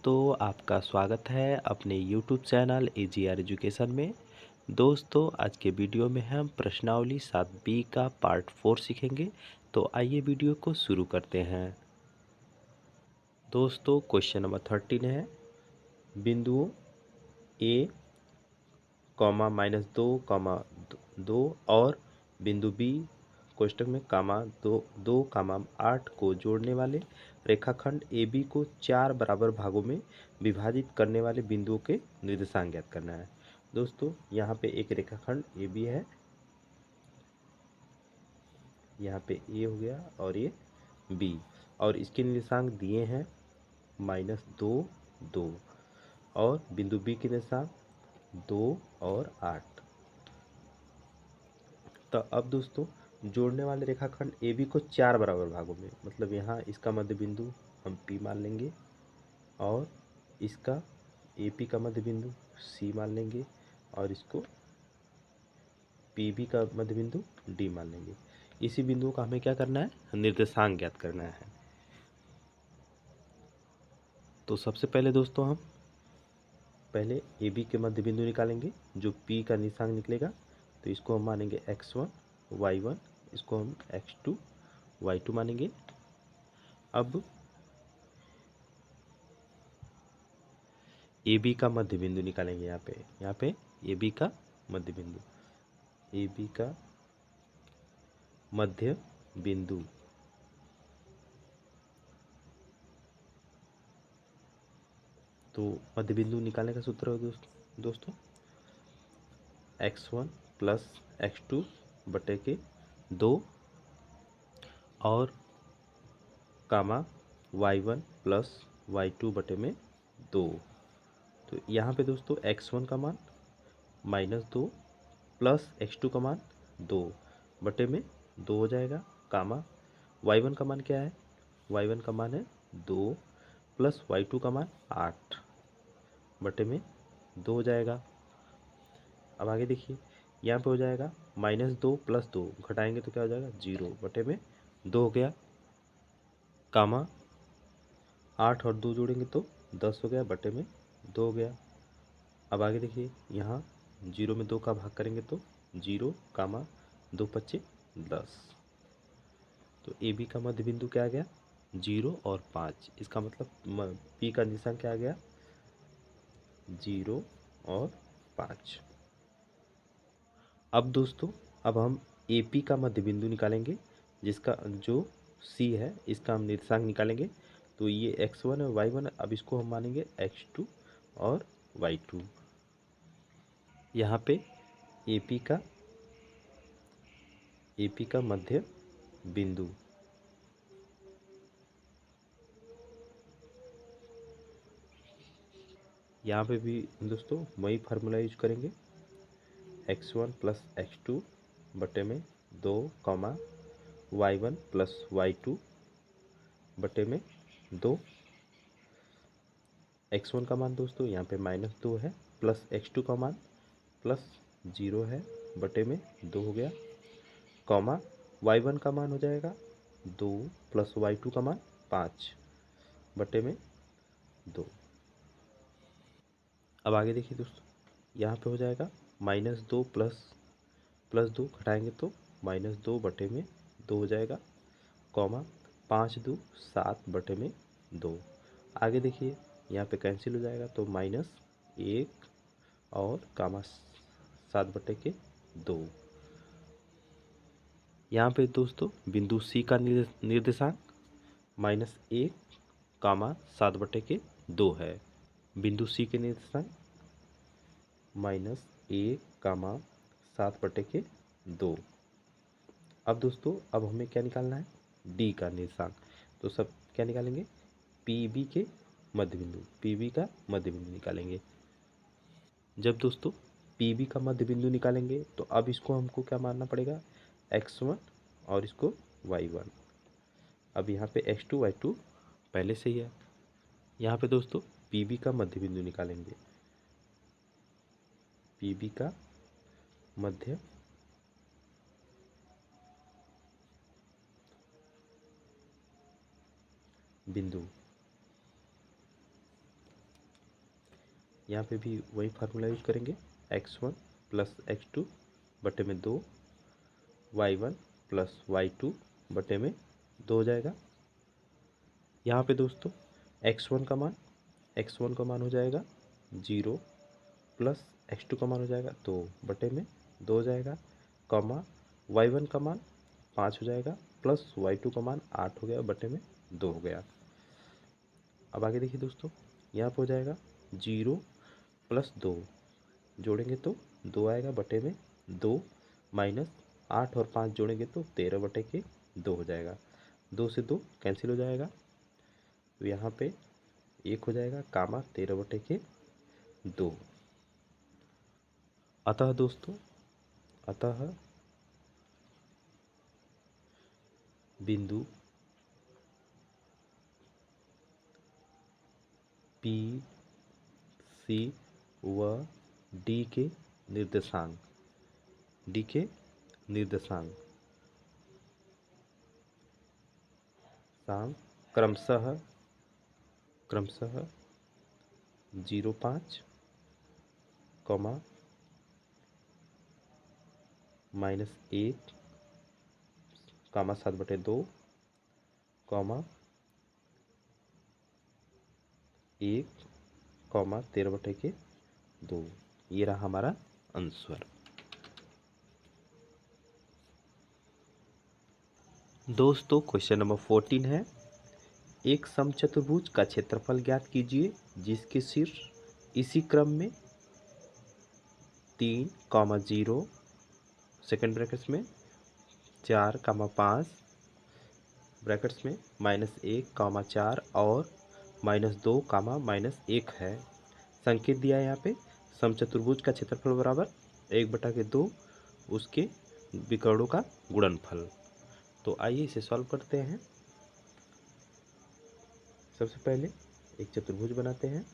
दोस्तों, आपका स्वागत है अपने YouTube चैनल AGR एजुकेशन में। दोस्तों, आज के वीडियो में हम प्रश्नावली 7B का पार्ट 4 सीखेंगे। तो आइए वीडियो को शुरू करते हैं। दोस्तों, क्वेश्चन नंबर 13 है। बिंदुओं A, -2, और बिंदु B कोष्टक में दो, 8 को जोड़ने वाले रेखाखंड AB को 4 बराबर भागों में विभाजित करने वाले बिंदुओं के निर्देशांक ज्ञात करना है। दोस्तों, यहाँ पे एक रेखाखंड AB है, यहाँ पे A हो गया और ये B, और इसके निर्देशांक दिए हैं -2, 2, और बिंदु B के निर्देशांक 2 और 8। तो अब दोस्तों, जोड़ने वाले रेखाखंड AB को 4 बराबर भागों में, मतलब यहाँ इसका मध्य बिंदु हम P मान लेंगे, और इसका AP का मध्य बिंदु C मान लेंगे, और इसको PB का मध्य बिंदु D मान लेंगे। इसी बिंदुओं का हमें क्या करना है, निर्देशांक ज्ञात करना है। तो सबसे पहले दोस्तों, हम पहले AB के मध्य बिंदु निकालेंगे, जो P का निर्देशांक निकलेगा। तो इसको हम मानेंगे x1, y1, इसको हम x2, y2 मानेंगे। अब AB का मध्य बिंदु निकालेंगे। यहाँ पे AB का मध्य बिंदु, AB का मध्य बिंदु, तो मध्य बिंदु निकालने का सूत्र है दोस्तों x1 प्लस x2 बटे के 2, और कामा y1 प्लस y2 बटे में 2। तो यहाँ पे दोस्तों x1 का मान -2 प्लस x2 का मान 2 बटे में 2 हो जाएगा, कामा y1 का मान क्या है, y1 का मान है 2 प्लस y2 का मान 8 बटे में 2 हो जाएगा। अब आगे देखिए, यहाँ पे हो जाएगा -2 प्लस 2, घटाएंगे तो क्या हो जाएगा 0 बटे में 2 हो गया, कामा 8 और 2 जोड़ेंगे तो 10 हो गया, बटे में 2 हो गया। अब आगे देखिए, यहाँ 0 में 2 का भाग करेंगे तो 0, कामा 2 पच्चे 10। तो AB का मध्य बिंदु क्या आ गया, 0 और 5। इसका मतलब P का निशान क्या आ गया, 0 और 5। अब दोस्तों, अब हम AP का मध्य बिंदु निकालेंगे, जिसका जो C है, इसका हम निर्देशांक निकालेंगे। तो ये x1 और y1, अब इसको हम मानेंगे x2 और y2। यहाँ पे AP का मध्य बिंदु, यहाँ पे भी दोस्तों वही फार्मूला यूज करेंगे, x1 प्लस x2 बटे में 2, y1 प्लस y2 बटे में 2। x1 का मान दोस्तों यहाँ पे -2 है, प्लस x2 का मान प्लस 0 है, बटे में 2 हो गया, कॉमा y1 का मान हो जाएगा 2 प्लस y2 का मान 5 बटे में 2। अब आगे देखिए दोस्तों, यहाँ पे हो जाएगा -2 प्लस 2, घटाएंगे तो -2 बटे में 2 हो जाएगा, कॉमा 5 2 7 बटे में 2। आगे देखिए, यहाँ पे कैंसिल हो जाएगा तो -1 और कामा 7 बटे के 2। यहाँ पे दोस्तों बिंदु C का निर्देशांक -1, कामा 7 बटे के 2 है। बिंदु C के निर्देशांक -1, कामा 7 बटे के 2। अब दोस्तों, अब हमें क्या निकालना है, D का निर्देशांक। तो सब क्या निकालेंगे, PB के मध्य बिंदु, PB का मध्य बिंदु निकालेंगे। जब दोस्तों PB का मध्य बिंदु निकालेंगे, तो अब इसको हमको क्या मानना पड़ेगा, x1 और इसको y1। अब यहाँ पे x2 y2 पहले से ही है। यहाँ पे दोस्तों PB का मध्य बिंदु निकालेंगे, PB का मध्य बिंदु, यहाँ पे भी वही फार्मूला यूज करेंगे, x1 प्लस x2 बटे में 2, y1 प्लस y2 बटे में 2 हो जाएगा। यहाँ पे दोस्तों x1 का मान हो जाएगा 0 प्लस x2 का मान हो जाएगा 2 बटे में 2 हो जाएगा, कॉमा y1 का मान 5 हो जाएगा प्लस y2 का मान 8 हो गया बटे में 2 हो गया। अब आगे देखिए दोस्तों, यहाँ पे हो जाएगा 0 प्लस 2, जोड़ेंगे तो 2 आएगा बटे में 2 माइनस 8 और 5 जोड़ेंगे तो 13 बटे के 2 हो जाएगा। 2 से 2 कैंसिल हो जाएगा, तो यहाँ पे 1 हो जाएगा, कामा 13 बटे के 2। अतः दोस्तों बिंदु P, C व D के निर्देशांक क्रमशः 0.5, -1, 7/2, 1, 13 बटे के 2। ये रहा हमारा आंसर। दोस्तों क्वेश्चन नंबर 14 है, एक समचतुर्भुज का क्षेत्रफल ज्ञात कीजिए जिसके शीर्ष इसी क्रम में 3, 0 सेकंड ब्रैकेट्स में 4, 5 ब्रैकेट्स में -1, 4 और -2, -1 है। संकेत दिया है यहाँ पे, समचतुर्भुज का क्षेत्रफल बराबर 1/2 उसके विकर्णों का गुणनफल। तो आइए इसे सॉल्व करते हैं। सबसे पहले एक चतुर्भुज बनाते हैं।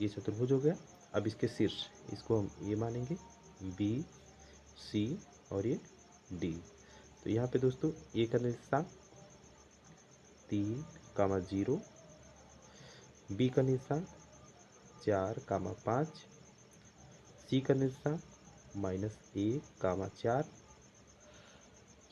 ये चतुर्भुज हो गया। अब इसके शीर्ष, इसको हम ये मानेंगे बी, सी और ये डी। तो यहाँ पे दोस्तों ए का निर्देशांक 3, 0, बी का निर्देशांक 4, 5, सी का निर्देशांक -1, 4,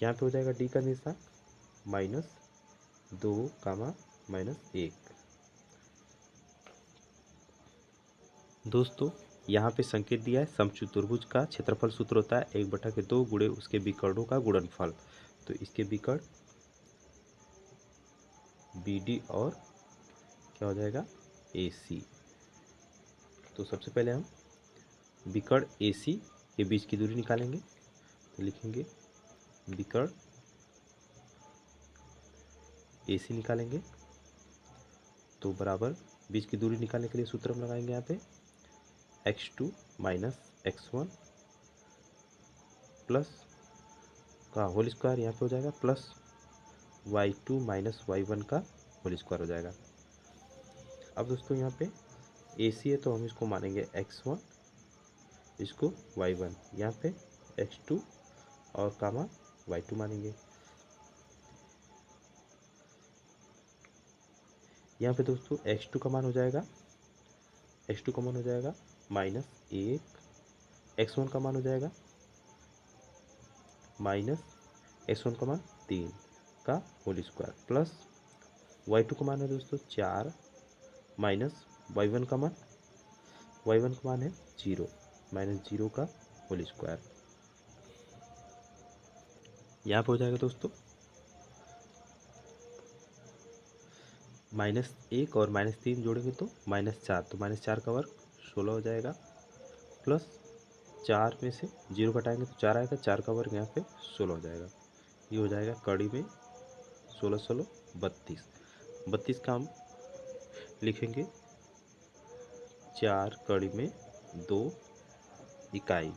यहाँ पे हो जाएगा डी का निर्देशांक -2, -1। दोस्तों यहाँ पे संकेत दिया है, समचतुर्भुज का क्षेत्रफल सूत्र होता है 1/2 गुणे उसके विकर्णों का गुणनफल। तो इसके विकर्ण बी डी और क्या हो जाएगा ए सी। तो सबसे पहले हम विकर्ण ए सी के बीच की दूरी निकालेंगे। तो लिखेंगे विकर्ण ए सी निकालेंगे, तो बराबर बीच की दूरी निकालने के लिए सूत्र हम लगाएंगे यहाँ पे x2 माइनस x1 प्लस का होल स्क्वायर, यहाँ पे हो जाएगा प्लस y2 माइनस y1 का होल स्क्वायर हो जाएगा। अब दोस्तों यहाँ पे ए सी है तो हम इसको मानेंगे x1, इसको y1, यहाँ पे x2 और y2 मानेंगे। यहाँ पे दोस्तों x2 का मान हो जाएगा -1, x1 का मान हो जाएगा -x1 का मान 3 का होल स्क्वायर प्लस y2 का मान है दोस्तों 4 माइनस y1 का मान है 0 -0 का होल स्क्वायर। यहाँ पे हो जाएगा दोस्तों -1 और -3 जोड़ेंगे तो -4, तो -4 का वर्ग 16 हो जाएगा प्लस 4 में से 0 घटाएंगे तो 4 आएगा, 4 का वर्ग यहाँ पे 16 हो जाएगा। ये हो जाएगा कड़ी में 16 16 32 का हम लिखेंगे 4 कड़ी में 2 इकाई।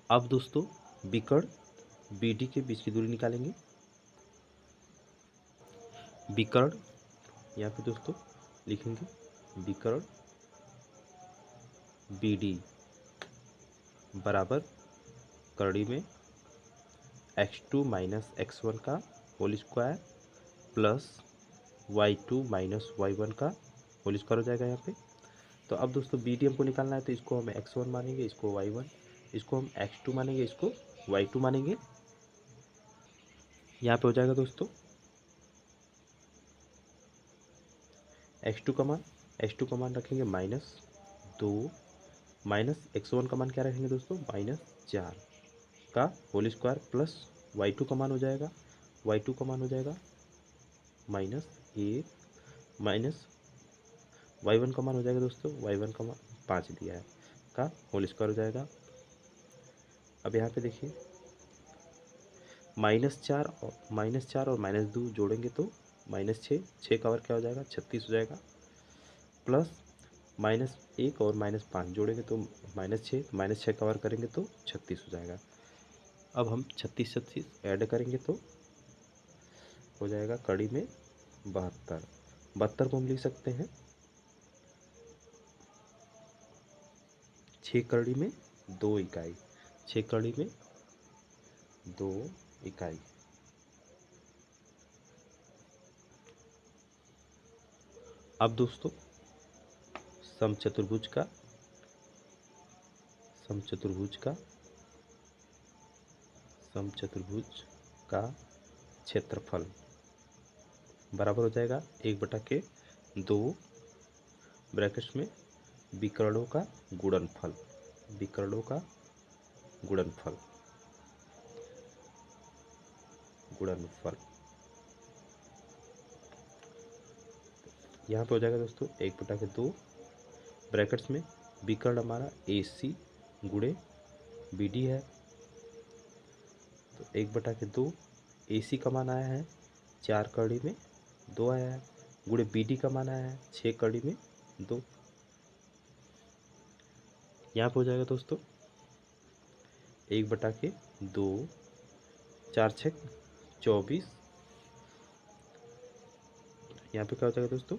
अब दोस्तों विकर्ण बी डी के बीच की दूरी निकालेंगे। विकर्ण यहाँ पे दोस्तों लिखेंगे विकर्ण बी डी बराबर कड़ी में x2 माइनस x1 का whole square plus y2 minus y1 का होल स्क्वायर हो जाएगा यहाँ पे। तो अब दोस्तों BD हमको निकालना है, तो इसको हम x1 मानेंगे, इसको y1, इसको हम x2 मानेंगे, इसको y2 मानेंगे। यहाँ पे हो जाएगा दोस्तों x2 का मान रखेंगे -2 माइनस x1 का मान क्या रखेंगे दोस्तों -4 का होल स्क्वायर प्लस y2 का मान हो जाएगा -1 माइनस y1 का मान हो जाएगा दोस्तों y1 का मान 5 दिया है का होल स्क्वायर हो जाएगा। अब यहाँ पे देखिए -4 और -2 जोड़ेंगे तो -6 का वर्ग क्या हो जाएगा 36 हो जाएगा, प्लस -1 और -5 जोड़ेंगे तो -6 का वर्ग करेंगे तो 36 हो जाएगा। अब हम 36 ऐड करेंगे तो हो जाएगा कड़ी में 72 को हम लिख सकते हैं 6 कड़ी में 2 इकाई, 6 कड़ी में 2 इकाई। अब दोस्तों समचतुर्भुज का क्षेत्रफल बराबर हो जाएगा 1/2 ब्रैकेट्स में विकर्णों का गुणनफल, यहाँ पे हो जाएगा दोस्तों 1/2 ब्रैकेट्स में विकर्ण हमारा AC गुणे BD है, तो 1/2 AC का मान आया है 4 कड़ी में 2 आया है, गुणे BD का मान आया है 6 कड़ी में 2। यहाँ पे हो जाएगा दोस्तों 1/2 4 6 24, यहाँ पे क्या हो जाएगा दोस्तों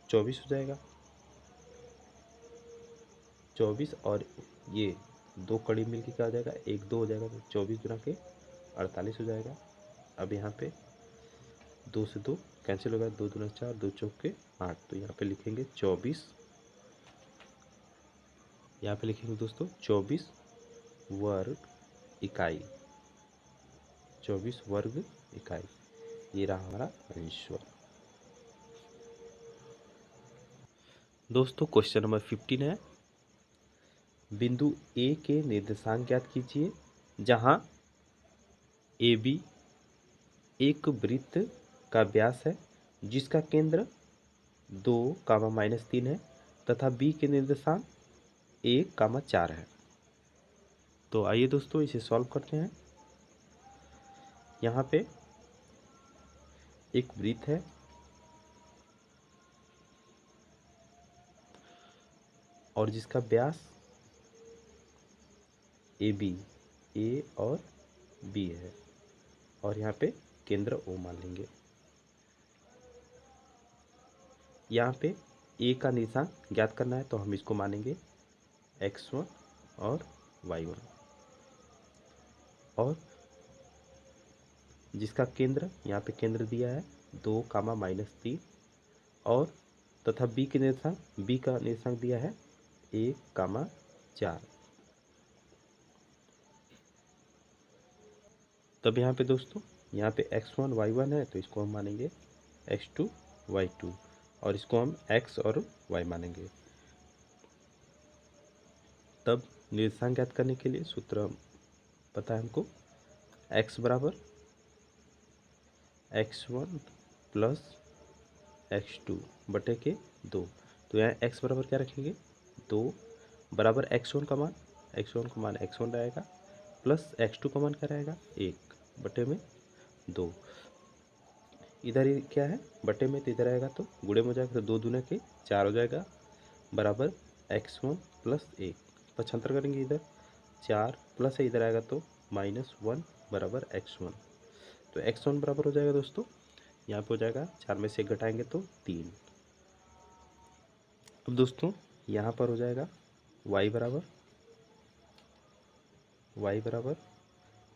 24 हो जाएगा, 24 और ये 2 कड़ी मिलके क्या हो जाएगा 1 2 हो जाएगा, तो 24 गुना के 48 हो जाएगा। अब यहाँ पे 2 से 2 कैंसिल होगा, 2 दूना 4 2 चौके 8, तो यहाँ पे लिखेंगे 24, यहाँ पे लिखेंगे दोस्तों 24 वर्ग इकाई, 24 वर्ग इकाई। ये रहा हमारा आंसर। दोस्तों क्वेश्चन नंबर 15 है, बिंदु A के निर्देशांक ज्ञात कीजिए जहां AB एक वृत्त का व्यास है जिसका केंद्र 2, -3 है तथा B के निर्देशांक 1, 4 है। तो आइए दोस्तों इसे सॉल्व करते हैं। यहाँ पे एक वृत्त है और जिसका व्यास AB A और B है और यहाँ पे केंद्र O मान लेंगे। यहाँ पे A का निर्देशांक ज्ञात करना है तो हम इसको मानेंगे x1 और y1, और जिसका केंद्र यहाँ पे केंद्र दिया है 2, -3 और तथा B का निर्देशांक दिया है 1, 4। तब यहाँ पे दोस्तों यहाँ पे x1 y1 है तो इसको हम मानेंगे x2 y2 और इसको हम x और y मानेंगे। तब निर्देशांक ज्ञात करने के लिए सूत्र पता है हमको, x बराबर x1 प्लस x2 बटे के 2, तो यहाँ x बराबर क्या रखेंगे 2 बराबर x1 का मान x1 रहेगा प्लस x2 का मान क्या रहेगा 1 बटे में 2, इधर ही क्या है बटे में तो इधर आएगा तो गुणे में हो जाएगा, तो 2 दूना के 4 हो जाएगा बराबर x1 प्लस 1, पक्षांतर करेंगे इधर 4 प्लस है इधर आएगा तो -1 बराबर x1, तो x1 बराबर हो जाएगा दोस्तों यहाँ पे हो जाएगा 4 में से 1 घटाएंगे तो 3। अब दोस्तों यहाँ पर हो जाएगा y बराबर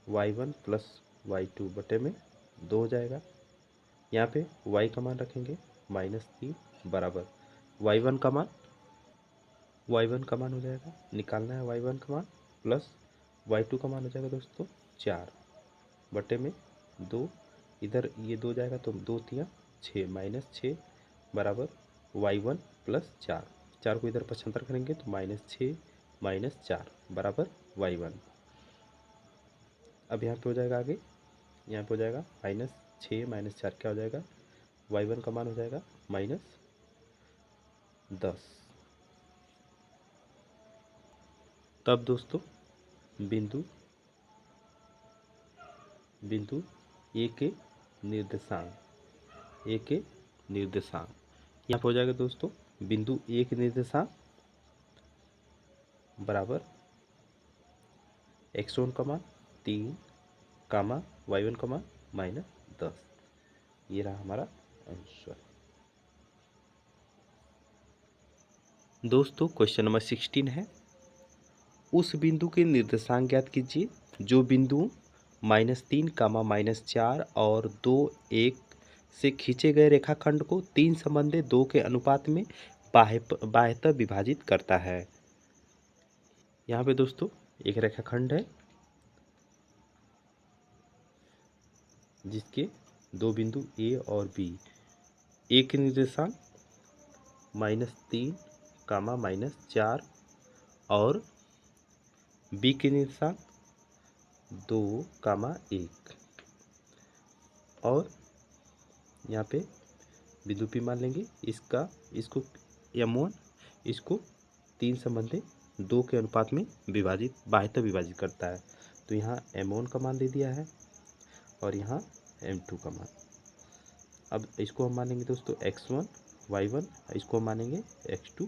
y1 प्लस y2 बटे में 2 हो जाएगा। यहाँ पे y का मान रखेंगे -3 बराबर y1 का मान हो जाएगा, निकालना है y1 का मान, प्लस y2 का मान हो जाएगा दोस्तों 4 बटे में 2, इधर ये 2 जाएगा तो 2 3 6 -6 बराबर y1 प्लस 4, 4 को इधर पक्षांतर करेंगे तो -6 -4 बराबर y1। अब यहाँ पे हो जाएगा आगे, यहाँ पे हो जाएगा -6 -4 क्या हो जाएगा, y1 का मान हो जाएगा -10। तब दोस्तों बिंदु ए के निर्देशांक यहाँ पे हो जाएगा दोस्तों बिंदु ए के निर्देशांक बराबर x1 का मान 3 कामा y1 का मान -10। ये रहा हमारा आंसर। दोस्तों क्वेश्चन नंबर 16 है, उस बिंदु के निर्देशांक ज्ञात कीजिए जो बिंदु -3 कामा -4 और 2 1 से खींचे गए रेखाखंड को 3 संबंधे 2 के अनुपात में बाह्यतः विभाजित करता है। यहाँ पे दोस्तों एक रेखाखंड है जिसके दो बिंदु ए और बी, ए के निर्देशांक -3 कामा -4 और बी के निर्देशांक 2 कामा 1, और यहाँ पे बिंदु पी मान लेंगे, इसको m1, इसको 3 संबंधे 2 के अनुपात में बाह्यतः विभाजित करता है। तो यहाँ m1 का मान दे दिया है और यहाँ m2 का मान। अब इसको हम मानेंगे दोस्तों x1 y1, इसको हम मानेंगे x2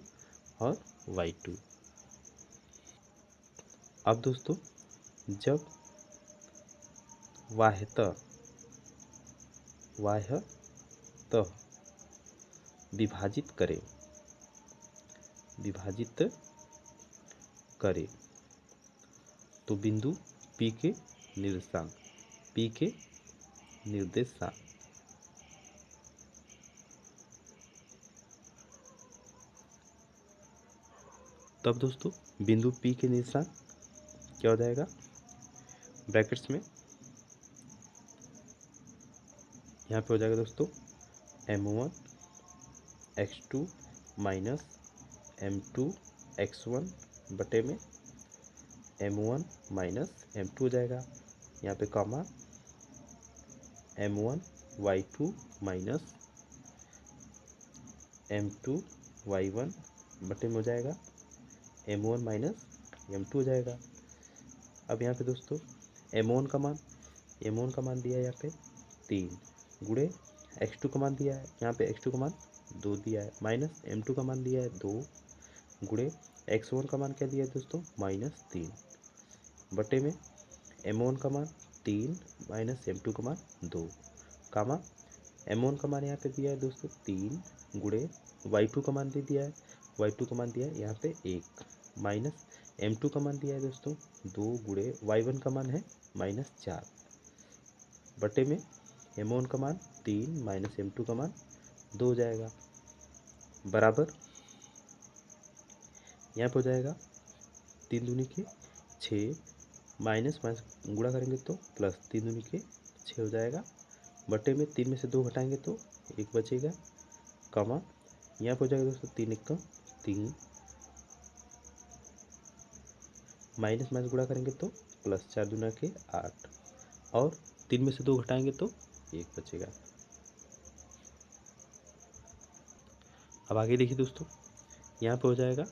और y2। अब दोस्तों जब बाह्यतः विभाजित करें तो बिंदु P के निर्देशांक तब दोस्तों बिंदु P के निर्देशांक क्या हो जाएगा, ब्रैकेट्स में यहाँ पे हो जाएगा दोस्तों m1 x2 minus m2 x1 बटे में m1 माइनस m2 हो जाएगा। यहाँ पे comma m1 y2 minus m2 y1 बटे में हो जाएगा m1 माइनस m2 हो जाएगा। अब यहाँ पे दोस्तों m1 का मान दिया है यहाँ पे 3 गुणे x2 का मान दिया है, यहाँ पे x2 का मान 2 दिया है, माइनस m2 का मान दिया है 2 गुणे x1 का मान क्या दिया है दोस्तों -3 बटे में m1 का मान 3 माइनस m2 का मान 2 कामा m1 का मान यहाँ पे दिया है दोस्तों 3 गुणे y2 का मान दे दिया है, y2 का मान दिया है यहाँ पे 1 माइनस m2 का मान दिया है दोस्तों 2 गुणे y1 का मान है -4 बटे में m1 का मान 3 माइनस m2 का मान 2 हो जाएगा बराबर, यहाँ पे हो जाएगा 3 दूनी के 6 माइनस गुणा करेंगे तो प्लस 3 दूनी के 6 हो जाएगा बटे में 3 में से 2 घटाएंगे तो 1 बचेगा, कमा यहाँ पे हो जाएगा दोस्तों 3 1 3 माइनस गुणा करेंगे तो प्लस 4 दूना के 8 और 3 में से 2 घटाएंगे तो 1 बचेगा। अब आगे देखिए दोस्तों, यहाँ पे हो जाएगा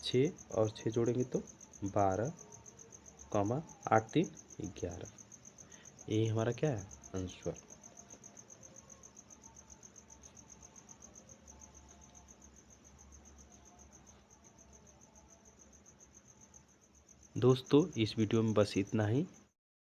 6 और 6 जोड़ेंगे तो 12 कॉमा 8 3 11, ये हमारा क्या है आंसर। दोस्तों इस वीडियो में बस इतना ही।